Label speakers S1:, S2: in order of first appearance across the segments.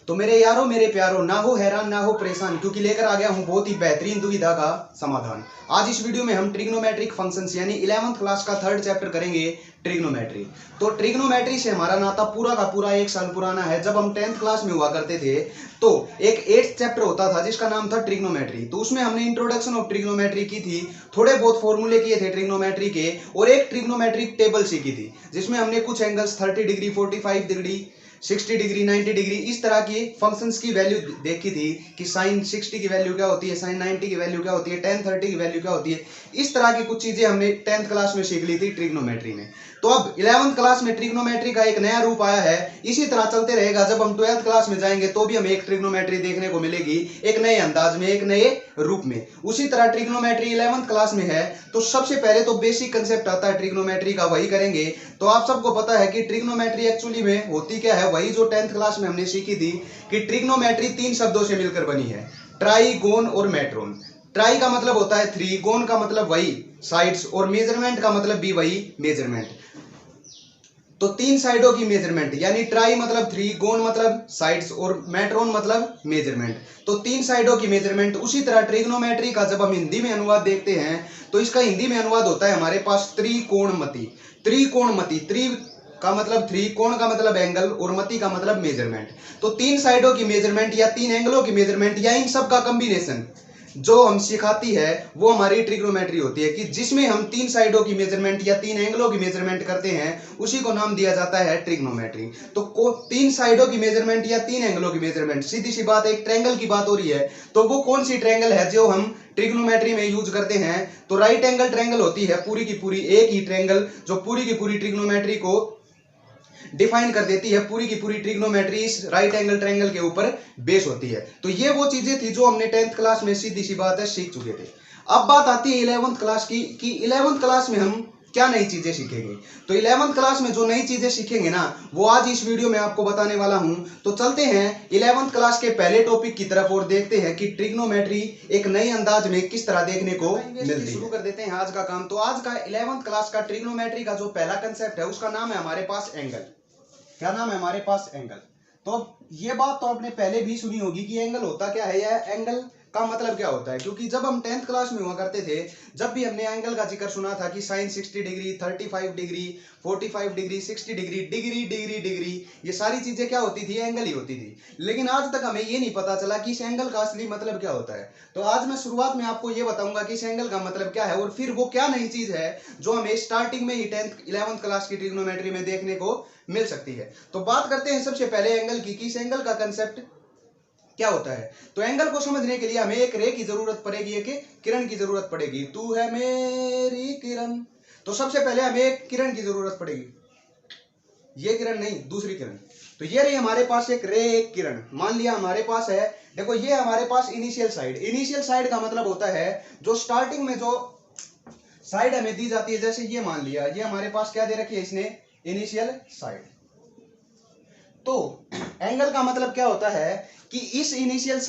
S1: तो मेरे यारों मेरे प्यारों, ना हो हैरान ना हो परेशान, क्योंकि लेकर आ गया हूं बहुत ही बेहतरीन दुविधा का समाधान। आज इस वीडियो में हम ट्रिग्नोमेट्रिक फंक्शंस यानी 11th क्लास का थर्ड चैप्टर करेंगे, ट्रिग्नोमेट्री। तो ट्रिग्नोमेट्री से हमारा नाता पूरा का पूरा 1 साल पुराना है। जब हम 10th क्लास में हुआ करते थे तो एक 8th चैप्टर होता था जिसका नाम था ट्रिग्नोमेट्री। तो उसमें हमने इंट्रोडक्शन ऑफ ट्रिग्नोमेट्री की थी, थोड़े बहुत फॉर्मूले किए थे ट्रिग्नोमेट्री के, और एक ट्रिग्नोमेट्रिक टेबल सीखी थी जिसमें हमने कुछ angles 30 degree, 45 degree, 60 degree, 90 degree, इस तरह की फंक्शंस की वैल्यू देखी थी कि साइन 60 की वैल्यू क्या होती है, साइन 90 की वैल्यू क्या होती है, tan 30 की वैल्यू क्या होती है। इस तरह की कुछ चीजें हमने 10th क्लास में सीख ली थी ट्रिग्नोमेट्री में। तो अब 11th क्लास में ट्रिग्नोमेट्री का एक नया रूप आया है। इसी तरह चलते रहेगा, जब हम 12th क्लास में जाएंगे तो भी हमें एक ट्रिग्नोमेट्री देखने को मिलेगी, एक नए अंदाज में, एक नए रूप में। उसी तरह ट्रिग्नोमेट्री 11th क्लास में है तो सबसे पहले तो बेसिक कंसेप्ट आता है ट्रिग्नोमेट्री का, वही करेंगे। तो आप सबको पता है कि ट्रिग्नोमेट्री एक्चुअली में होती क्या है, वही जो 10th क्लास में हमने सीखी थी कि ट्रिग्नोमेट्री 3 शब्दों से मिलकर बनी है, ट्राई, गोन और मेट्रोन। ट्राई का मतलब होता है 3, गोन का मतलब वही साइड्स, और मेजरमेंट का मतलब भी वही मेजरमेंट। तो 3 साइडों की मेजरमेंट, यानी ट्राई मतलब 3, गोन मतलब साइड्स और मेट्रोन मतलब मेजरमेंट। तो 3 साइडों की मेजरमेंट। उसी तरह ट्रिग्नोमेट्री का जब हम हिंदी में अनुवाद देखते हैं तो इसका हिंदी में अनुवाद होता है हमारे पास त्रिकोणमति। त्रिकोणमति, त्रि का मतलब 3, कोण का मतलब एंगल और मति का मतलब मेजरमेंट। तो 3 साइडों की मेजरमेंट या 3 एंगलों की मेजरमेंट या इन सब का कॉम्बिनेशन जो हम सिखाती है वो हमारी ट्रिग्नोमेट्री होती है, कि जिसमें हम 3 साइडों की मेजरमेंट या 3 एंगलों की मेजरमेंट करते हैं उसी को नाम दिया जाता है ट्रिग्नोमेट्री। तो 3 साइडों की मेजरमेंट या 3 एंगलों की मेजरमेंट, सीधी सी बात, एक ट्रायंगल की बात हो रही है तो वो कौन सी ट्रायंगल है जो हम ट्रिग्नोमेट्री में यूज करते हैं। तो राइट एंगल ट्रायंगल होती है पूरी की पूरी, एक ही ट्रायंगल जो पूरी की पूरी ट्रिग्नोमेट्री को डिफाइन कर देती है। पूरी की पूरी ट्रिग्नोमेट्री इस राइट एंगल ट्रायंगल के ऊपर बेस होती है। तो ये वो चीजें थी जो हमने 10th क्लास में सीधी सी बात है सीख चुके थे। अब बात आती है 11th क्लास की, कि 11th क्लास में हम क्या नई चीजें सीखेंगे। तो 11th क्लास में जो नई चीजें सीखेंगे ना वो आज इस वीडियो में आपको बताने वाला हूं। तो चलते हैं 11th क्लास के पहले टॉपिक की तरफ और देखते हैं कि ट्रिग्नोमेट्री एक नई अंदाज में किस तरह देखने को मिलती है। शुरू कर देते हैं आज का काम। तो आज का 11th क्लास का ट्रिग्नोमेट्री का जो पहला कंसेप्ट है उसका नाम है हमारे पास एंगल। क्या नाम है हमारे पास, एंगल। तो ये बात तो आपने पहले भी सुनी होगी कि एंगल होता क्या है, या एंगल का मतलब क्या होता है। क्योंकि जब हम 10th क्लास में हुआ करते थे, जब भी हमने एंगल का जिक्र सुना था कि sine 60 degree, 35 degree, 45 degree, 60 degree, degree degree degree, ये सारी चीजें क्या होती थी, एंगल ही होती थी। लेकिन आज तक हमें ये नहीं पता चला कि इस एंगल का असली मतलब क्या होता है। तो आज मैं शुरुआत में आपको ये बताऊंगा कि इस एंगल का मतलब क्या है, और फिर वो क्या नई चीज है जो हमें स्टार्टिंग में ही 11th क्लास की ट्रिग्नोमेट्री में देखने को मिल सकती है। तो बात करते हैं सबसे पहले एंगल की, कि इस एंगल का कंसेप्ट क्या होता है। तो एंगल को समझने के लिए हमें एक रे की जरूरत पड़ेगी, एक किरण की जरूरत पड़ेगी। तू है मेरी किरण। तो सबसे पहले हमें एक किरण की जरूरत पड़ेगी, ये किरण नहीं, दूसरी किरण। तो ये रही हमारे पास एक रे, एक किरण। मान लिया हमारे पास है, देखो ये हमारे पास इनिशियल साइड। इनिशियल साइड का मतलब होता है जो स्टार्टिंग में जो साइड हमें दी जाती है। जैसे ये मान लिया, ये हमारे पास क्या दे रखी है इसने, इनिशियल साइड। तो एंगल का मतलब क्या होता है कि इस इनिशियल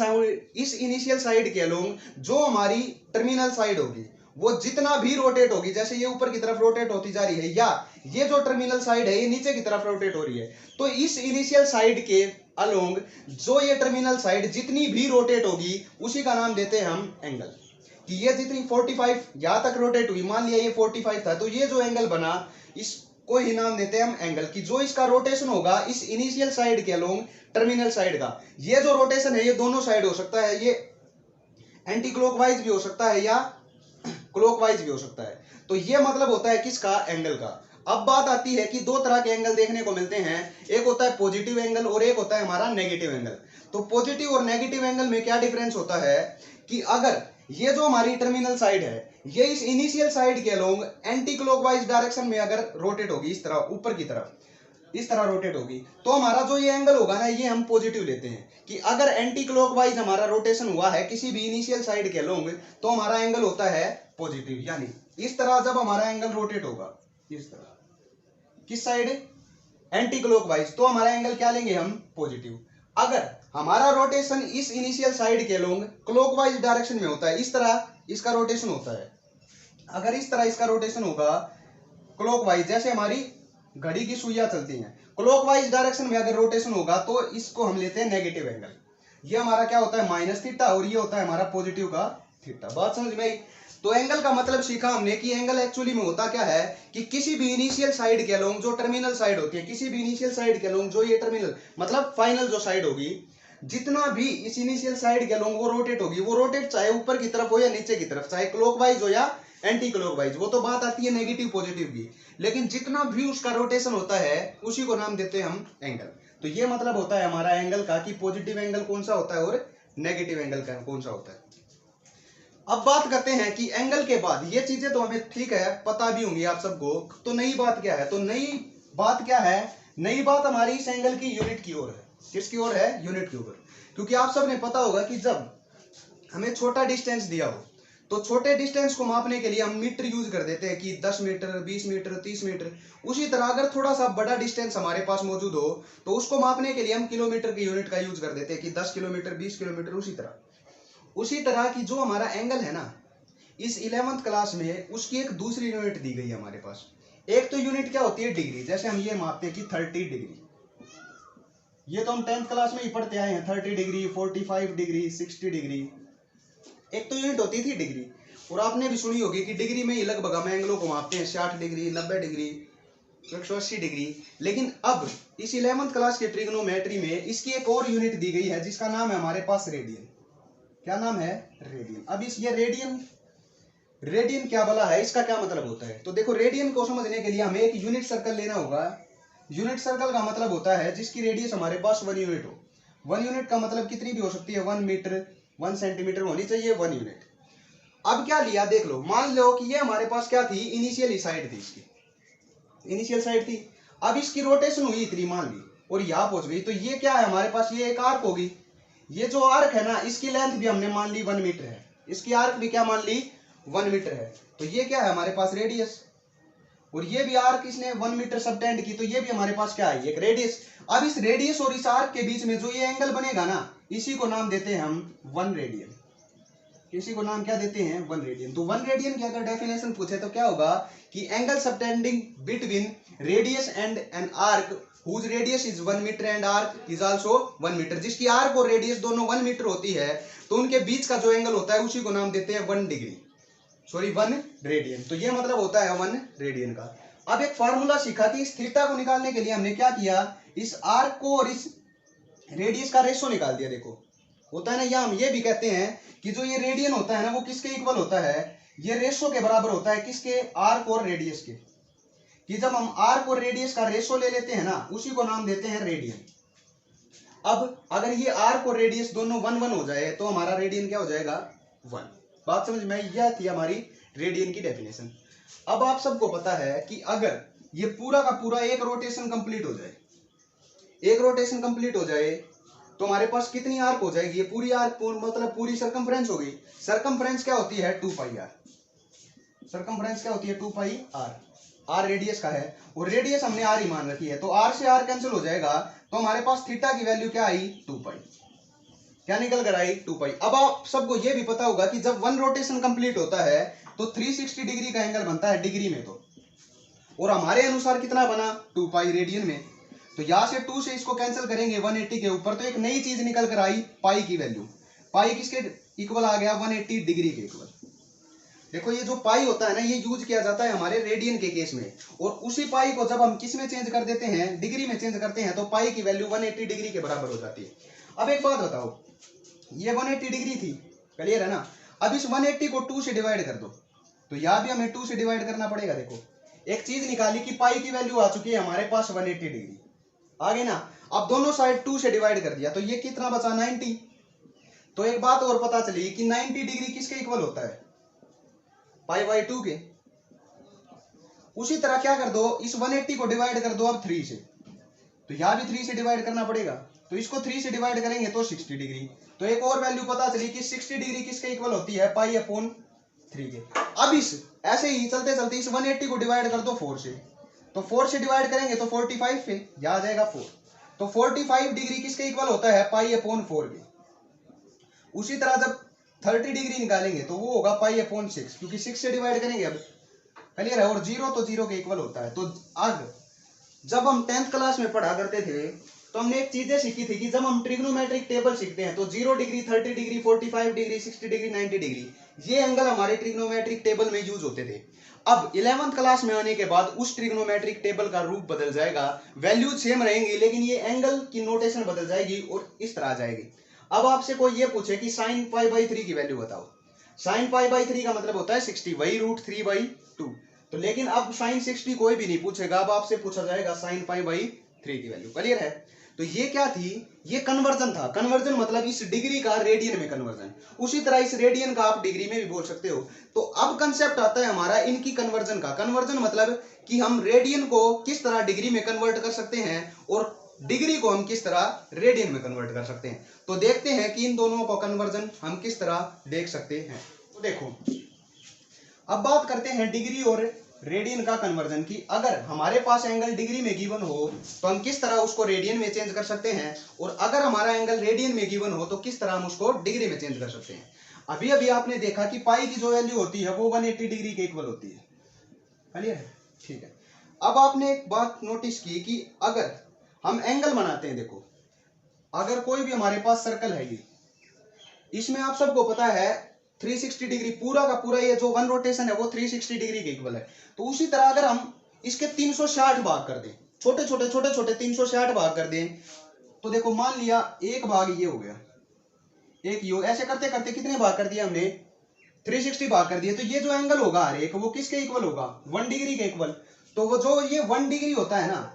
S1: साइड के अलोंग जो हमारी टर्मिनल साइड होगी वो जितना भी रोटेट होगी, जैसे ये ऊपर की तरफ रोटेट होती जा रही है, या ये जो टर्मिनल साइड है ये नीचे की तरफ रोटेट हो रही है, तो इस इनिशियल साइड के अलोंग जो ये टर्मिनल साइड जितनी भी रोटेट होगी उसी का नाम देते हैं हम एंगल। कि ये जितनी 45 यहां तक रोटेट हुई, मान लिया ये 45 था, तो ये जो एंगल बना इसको ही नाम देते हैं हम एंगल। की जो इसका रोटेशन होगा इस इनिशियल साइड के अलोंग टर्मिनल साइड का, ये जो रोटेशन है ये दोनों साइड हो सकता है, ये एंटी क्लॉकवाइज भी हो सकता है या क्लॉकवाइज भी हो सकता है। तो ये मतलब होता है किसका, एंगल का। अब बात आती है कि दो तरह के एंगल देखने को मिलते हैं, एक होता है पॉजिटिव एंगल और एक होता है हमारा नेगेटिव एंगल। तो पॉजिटिव और नेगेटिव एंगल में क्या डिफरेंस होता है कि अगर ये जो हमारी टर्मिनल साइड है ये इस इनिशियल साइड के अलोंग एंटी क्लॉकवाइज डायरेक्शन में अगर रोटेट होगी, इस तरह ऊपर की तरफ इस तरह रोटेट होगी, तो हमारा जो ये एंगल होगा ना ये हम पॉजिटिव लेते हैं। कि अगर एंटी क्लॉकवाइज हमारा रोटेशन हुआ है किसी भी इनिशियल साइड के अलोंग तो हमारा एंगल होता है पॉजिटिव। यानी इस तरह जब हमारा एंगल रोटेट होगा इस तरह, किस साइड, एंटी क्लॉकवाइज, तो हमारा एंगल क्या लेंगे हम, पॉजिटिव। अगर हमारा रोटेशन इस इनिशियल साइड के अलोंग क्लॉकवाइज डायरेक्शन में होता है, इस तरह इसका रोटेशन होता है, अगर इस तरह इसका रोटेशन होगा क्लॉकवाइज, जैसे हमारी घड़ी की सुइयां चलती हैं, क्लॉकवाइज डायरेक्शन में अगर रोटेशन होगा तो इसको हम लेते हैं नेगेटिव एंगल। ये हमारा क्या होता है माइनस थीटा और ये होता है हमारा पॉजिटिव का थीटा। बात समझ में आई। तो एंगल का मतलब सीखा हमने कि एंगल एक्चुअली में होता क्या है कि किसी भी इनिशियल साइड के अलोंग जो टर्मिनल साइड होती है, किसी भी इनिशियल साइड के अलोंग जो ये टर्मिनल मतलब फाइनल जो साइड होगी, जितना भी इस इनिशियल साइड के अलोंग वो रोटेट होगी, वो रोटेट चाहे ऊपर की तरफ हो या नीचे की तरफ, चाहे क्लॉकवाइज हो या एंटी क्लॉकवाइज, वो तो बात आती है नेगेटिव पॉजिटिव की, लेकिन जितना भी उसका रोटेशन होता है उसी को नाम देते हैं हम एंगल। तो ये मतलब होता है हमारा एंगल का कि पॉजिटिव एंगल कौन सा होता है और नेगेटिव एंगल का कौन सा होता है। अब बात करते हैं कि एंगल के बाद ये चीजें तो हमें ठीक है पता भी होंगी आप सबको, तो नई बात क्या है? तो नई बात क्या है? नई बात हमारी इस एंगल की यूनिट की ओर है। किसकी ओर है? यूनिट की ओर। क्योंकि आप सबने पता होगा कि जब हमें छोटा डिस्टेंस दिया हो तो छोटे डिस्टेंस को मापने के लिए हम मीटर यूज कर देते हैं कि 10 मीटर, 20 मीटर, 30 मीटर। उसी तरह अगर थोड़ा सा बड़ा डिस्टेंस हमारे पास मौजूद हो तो उसको मापने के लिए हम किलोमीटर की यूनिट का यूज कर देते हैं कि 10 किलोमीटर, 20 किलोमीटर। उसी तरह की जो हमारा एंगल है ना, इस 11th क्लास में उसकी एक दूसरी यूनिट दी गई है हमारे पास। एक तो यूनिट क्या होती है डिग्री, जैसे हम ये मापते हैं कि 30 डिग्री, ये तो हम 10th क्लास में ही पढ़ते आए हैं, 30 डिग्री, 45 डिग्री, 60 डिग्री। एक तो यूनिट होती थी डिग्री, और आपने भी सुनी होगी कि डिग्री में ही लगभग हम एंगलों को मापते हैं, 60 डिग्री, 90 डिग्री, 180 डिग्री। लेकिन अब इस 11th क्लास के ट्रिग्नोमेट्री में इसकी एक और यूनिट दी गई है जिसका नाम है हमारे पास रेडियन। क्या नाम है? रेडियन। अब इस ये रेडियन क्या बोला है, इसका क्या मतलब होता है? तो देखो रेडियन को समझने के लिए हमें एक यूनिट सर्कल लेना होगा। यूनिट सर्कल का मतलब होता है जिसकी रेडियस हमारे पास 1 यूनिट हो। 1 यूनिट का मतलब कितनी भी हो सकती है, 1 मीटर, 1 सेंटीमीटर होनी चाहिए 1 यूनिट। अब क्या लिया देख लो, मान लो कि ये हमारे पास क्या थी, इनिशियल साइड थी, इसकी इनिशियल साइड थी। अब इसकी रोटेशन हुई इतनी मान ली और यहां पहुंच गई, तो ये क्या है हमारे पास, ये एक आर्क होगी। ये जो आर्क है ना, इसकी लेंथ भी हमने मान ली 1 मीटर है, इसकी आर्क भी क्या मान ली 1 मीटर है। तो ये क्या है हमारे पास, रेडियस। और ये भी आर्क इसने 1 मीटर सबटेंड की, तो ये भी हमारे पास क्या है, एक रेडियस। अब इस रेडियस और इस आर्क के बीच में जो ये एंगल बनेगा ना, इसी को नाम देते हैं हम 1 रेडियन। इसी को नाम क्या देते हैं, 1 रेडियन। तो 1 रेडियन की अगर डेफिनेशन पूछे तो क्या होगा कि angle subtending between radius and an arc whose radius is 1 metre and arc is also 1 metre. जिसकी आर्क और रेडियस दोनों 1 मीटर होती है तो उनके बीच का जो एंगल होता है उसी को नाम देते हैं 1 डिग्री, सॉरी 1 रेडियन। तो ये मतलब होता है 1 रेडियन का। अब एक फार्मूला सीखा कि इस थीटा को निकालने के लिए हमने क्या किया, इस आर्क को और इस रेडियस का रेशो निकाल दिया। देखो होता है ना, या हम ये भी कहते हैं कि जो ये रेडियन होता है ना वो किसके इक्वल होता है, ये रेशो के बराबर होता है, किसके, आर्क और रेडियस के। कि जब हम आर्क और रेडियस का रेशो ले लेते हैं ना, उसी को नाम देते हैं रेडियन। अब अगर ये आर्क और रेडियस दोनों 1 1 हो जाए तो हमारा रेडियन क्या हो जाएगा, 1। बात समझ में? यह थी हमारी रेडियन की डेफिनेशन। अब आप सबको पता है कि अगर ये पूरा का पूरा एक रोटेशन कंप्लीट हो जाए, एक रोटेशन कंप्लीट हो जाए तो हमारे पास कितनी आर्क हो जाएगी, ये पूरी आर्क मतलब पूरी सरकमफ्रेंस होगी। सरकमफ्रेंस क्या होती है, 2 पाई आर। सरकमफ्रेंस क्या होती है, 2 पाई आर। आर रेडियस का है और रेडियस हमने आर ही मान रखी है, तो आर से आर कैंसिल हो जाएगा, तो हमारे पास थीटा की वैल्यू क्या आई, 2 पाई। क्या निकल कर आई, 2 पाई। अब आप सबको यह भी पता होगा कि जब 1 रोटेशन कंप्लीट होता है तो 360 डिग्री का एंगल बनता है डिग्री में, तो और हमारे अनुसार कितना बना, 2 पाई रेडियन में। तो यहां से 2 से इसको कैंसिल करेंगे 180 के ऊपर, तो एक नई चीज निकल कर आई, पाई की वैल्यू। पाई किसके इक्वल आ गया, 180 डिग्री के इक्वल। देखो ये जो पाई होता है ना, ये यूज किया जाता है हमारे रेडियन के केस में, और उसी पाई को जब हम किस में चेंज कर देते हैं, डिग्री में चेंज करते हैं, तो पाई की वैल्यू 180 डिग्री के बराबर हो जाती है। अब एक बात बताओ, ये 180 डिग्री थी, क्लियर है ना। अब इस 180 को 2 से डिवाइड कर दो, तो यहां भी हमें 2 से डिवाइड करना पड़ेगा। देखो एक चीज निकाली कि पाई की वैल्यू आ चुकी है हमारे पास 180 डिग्री, आगे ना। अब दोनों साइड 2 से डिवाइड कर दिया, तो ये कितना बचा, 90। तो एक बात और पता चली कि 90 डिग्री किसके इक्वल होता है, पाई बाई 2 के। उसी तरह क्या कर दो, इस 180 को डिवाइड कर दो अब 3 से, तो यहां भी 3 से डिवाइड करना पड़ेगा, तो इसको 3 से डिवाइड करेंगे तो 60 डिग्री। तो एक और वैल्यू पता चली कि 60 डिग्री किसके इक्वल होती है, पाई अपॉन 3 के। अब इस ऐसे ही चलते चलते इस 180 को डिवाइड कर दो 4 से, तो 4 से डिवाइड करेंगे तो 45 पे, यहां आ जाएगा 4। तो 45 डिग्री किसके इक्वल होता है, पाई अपॉन 4 के। उसी तरह जब 30 डिग्री निकालेंगे तो वो होगा पाई अपॉन 6, क्योंकि 6 से डिवाइड करेंगे अब, क्लियर है। और 0 तो 0 के इक्वल होता है। तो अब जब हम 10th क्लास में पढ़ा करते थे तो हमने एक चीजें सीखी थी कि जब हम ट्रिग्नोमेट्रिक टेबल सीखते हैं तो 0 degree, 30 degree, 45 degree, 60 degree, 90 degree, ये एंगल हमारे ट्रिग्नोमेट्रिक टेबल में यूज होते थे। अब 11th क्लास में आने के बाद उस ट्रिग्नोमेट्रिक टेबल का रूप बदल जाएगा, वैल्यूज सेम रहेंगी लेकिन ये एंगल की नोटेशन बदल जाएगी और इस तरह आ जाएगी। अब आपसे कोई ये पूछे कि sin π/3 की वैल्यू बताओ, sin π/3 का मतलब होता है 60, वही √3/2। तो लेकिन अब sin 60 कोई भी नहीं पूछेगा, अब आपसे पूछा जाएगा sin π/3 की वैल्यू। क्लियर है? तो ये क्या थी, ये कन्वर्जन था। कन्वर्जन मतलब इस डिग्री का रेडियन में कन्वर्जन, उसी तरह इस रेडियन का आप डिग्री में भी बोल सकते हो। तो अब कंसेप्ट आता है हमारा इनकी कन्वर्जन का। कन्वर्जन मतलब कि हम रेडियन को किस तरह डिग्री में कन्वर्ट कर सकते हैं और डिग्री को हम किस तरह रेडियन में कन्वर्ट कर सकते हैं। तो देखते हैं कि इन दोनों को कन्वर्जन हम किस तरह देख सकते हैं। तो देखो, अब बात करते हैं डिग्री और रेडियन का कन्वर्जन की। अगर हमारे पास एंगल डिग्री में गिवन हो तो हम किस तरह उसको रेडियन में चेंज कर सकते हैं, और अगर हमारा एंगल रेडियन में गिवन हो तो किस तरह हम उसको डिग्री में चेंज कर सकते हैं। अभी अभी आपने देखा कि पाई की जो वैल्यू होती है वो 180 डिग्री के इक्वल होती है। क्लियर है? ठीक है। अब आपने एक बात नोटिस की कि अगर हम एंगल बनाते हैं, देखो अगर कोई भी हमारे पास सर्कल है, ये इसमें आप सबको पता है 360 डिग्री पूरा का पूरा, ये जो वन रोटेशन है वो 360 डिग्री के इक्वल है। तो उसी तरह अगर हम इसके 360 भाग कर दें, छोटे छोटे 360 भाग कर दें, तो देखो मान लिया एक भाग ये हो गया, एक ये, ऐसे करते करते कितने भाग कर दिए हमने, 360 भाग कर दिए। तो ये जो एंगल होगा हर एक, वो किसके इक्वल होगा, 1 डिग्री के इक्वल। तो वो जो ये 1 डिग्री होता है ना,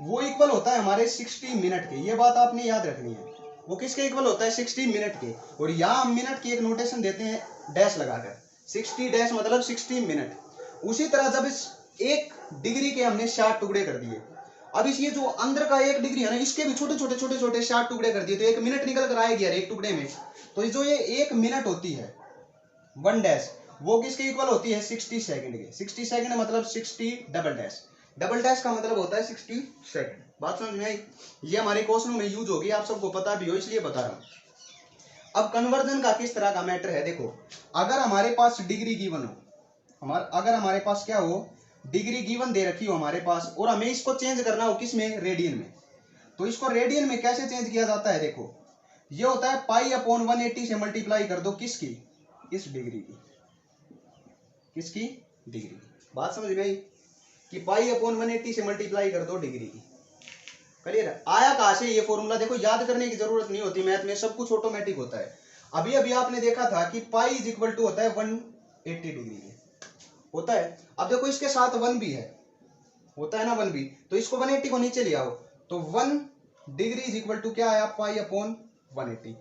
S1: वो इक्वल होता है हमारे 60 मिनट के। ये बात आपने याद रखनी है, वो किसके इक्वल होता है, 60 मिनट के। और यहाँ हम मिनट की एक नोटेशन देते हैं डैश लगाकर, 60 डैश मतलब 60 मिनट। उसी तरह जब इस 1 डिग्री के हमने 60 टुकड़े कर दिए, अब इस ये जो अंदर का 1 डिग्री है ना, इसके भी छोटे छोटे 60 टुकड़े कर दिए, तो 1 मिनट निकल कर आएगी यार एक टुकड़े में। तो जो ये 1 मिनट होती है 1 डैश, वो किसके इक्वल होती है, 60 सेकंड के। 60 सेकंड मतलब 60 डबल डैश, डबल डैश का मतलब होता है 60 सेकंड। बात समझ में आई? ये हमारे क्वेश्चनों में यूज होगी, आप सबको पता भी हो इसलिए बता रहा हूं। अब कन्वर्जन का किस तरह का मैटर है, देखो अगर हमारे पास डिग्री गिवन हो, अगर हमारे पास क्या हो, डिग्री गिवन दे रखी हो हमारे पास, और हमें इसको चेंज करना हो किसमें, रेडियन में। तो इसको रेडियन में कैसे चेंज किया जाता है, देखो ये होता है π/180 से मल्टीप्लाई कर दो किसकी, इस डिग्री की, किसकी, डिग्री। बात समझ में आई कि π/180 से मल्टीप्लाई कर दो डिग्री की। क्लियर है? आया कहां से ये फॉर्मूला, देखो याद करने की जरूरत नहीं होती, मैथ में सब कुछ ऑटोमेटिक होता है। अभी अभी आपने देखा था कि पाई इज इक्वल टू होता है 180 डिग्री होता है। अब देखो इसके साथ 1 भी है, होता है ना 1 भी, तो इसको 180 को नीचे ले आओ, तो 1 डिग्री इज इक्वल टू क्या आया, π/180।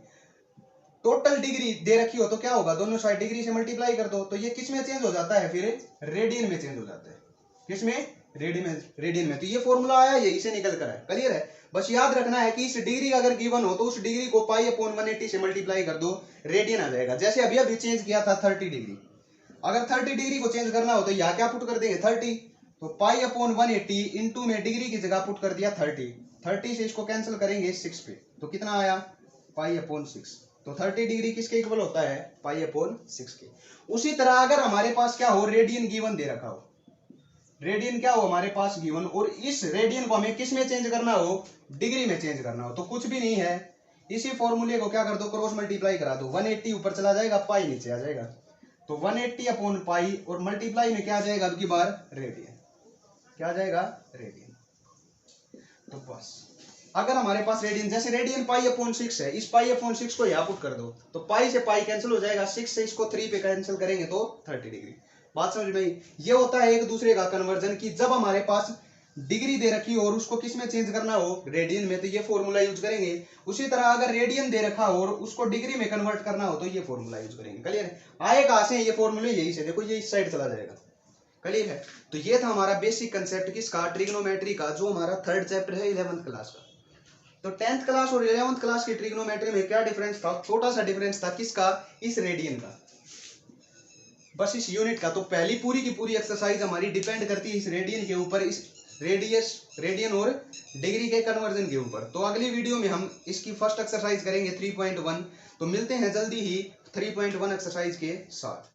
S1: टोटल डिग्री दे रखी हो तो क्या होगा, दोनों साइड डिग्री से मल्टीप्लाई कर दो, तो ये किस में चेंज हो जाता है, फिर रेडियन में चेंज हो जाता है। किसमें, रेडियन में। तो ये फॉर्मूला आया, यही से निकल कर है। क्लियर है? बस याद रखना है कि इस डिग्री अगर गिवन हो तो उस डिग्री को π/180 से मल्टीप्लाई कर दो, रेडियन आ जाएगा। जैसे अभी अभी चेंज किया था 30 डिग्री, अगर 30 डिग्री को चेंज करना हो तो यहाँ क्या पुट कर देंगे, 30, तो π/180 इंटू में डिग्री की जगह पुट कर दिया 30 से इसको कैंसिल करेंगे 6 पे, तो कितना आया, π/6। तो 30 डिग्री किसके इक्वल होता है, π/6 के। उसी तरह अगर हमारे पास क्या हो, रेडियन गिवन दे रखा हो, रेडियन क्या हो हमारे पास गिवन, और इस रेडियन को हमें किस में चेंज करना हो, डिग्री में चेंज करना हो, तो कुछ भी नहीं है, इसी फॉर्मूले को क्या कर दो, क्रॉस मल्टीप्लाई करा दो, 180 ऊपर चला जाएगा, पाई नीचे आ जाएगा, तो 180/पाई, और मल्टीप्लाई में क्या आ जाएगा, अब की बार रेडियन, क्या आ जाएगा, रेडियन। तो बस अगर हमारे पास रेडियन, जैसे रेडियन π/6 है, इस π/6 को यहाँ पुट कर दो, तो पाई से पाई कैंसिल हो जाएगा, 6 से इसको 3 पे कैंसिल करेंगे तो 30 डिग्री। बात समझ में आई? ये होता है एक दूसरे का कन्वर्जन, कि जब हमारे पास डिग्री दे रखी हो और उसको किस में चेंज करना हो, रेडियन में, तो ये फॉर्मूला यूज करेंगे। उसी तरह अगर रेडियन दे रखा हो और उसको डिग्री में कन्वर्ट करना हो तो ये फॉर्मूला यूज करेंगे। क्लियर है? आए कहां से ये फॉर्मूले, यही से, देखो ये इस साइड चला जाएगा। क्लियर है? तो ये था हमारा बेसिक कंसेप्ट किसका, ट्रिग्नोमेट्री का, जो हमारा 3rd चैप्टर है 11th क्लास का। तो 10th क्लास और 11th क्लास की ट्रिग्नोमेट्री में क्या डिफरेंस था, छोटा सा डिफरेंस था, किसका, इस रेडियन का, बस इस यूनिट का। तो पहली पूरी की पूरी एक्सरसाइज हमारी डिपेंड करती है इस रेडियन के ऊपर, इस रेडियन और डिग्री के कन्वर्जन के ऊपर। तो अगली वीडियो में हम इसकी फर्स्ट एक्सरसाइज करेंगे 3.1। तो मिलते हैं जल्दी ही 3.1 एक्सरसाइज के साथ।